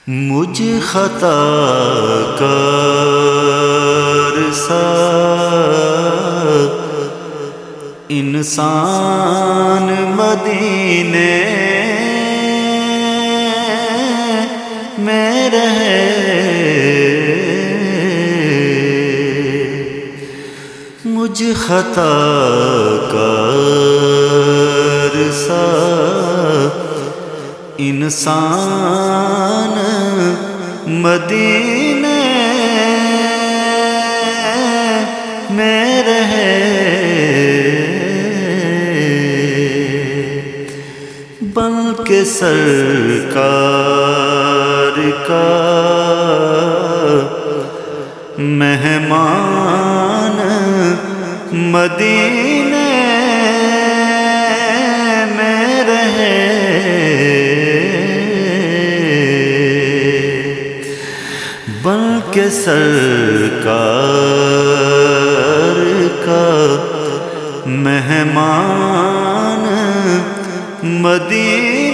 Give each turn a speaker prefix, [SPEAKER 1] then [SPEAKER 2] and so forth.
[SPEAKER 1] مجھ خطا کار سا انسان مدینے میں رہے، مجھ خطا کار سا انسان مدینے میں رہے، بلکہ سرکار کا مہمان مدینے میں رہے، بلکہ سرکار کا مہمان مدینے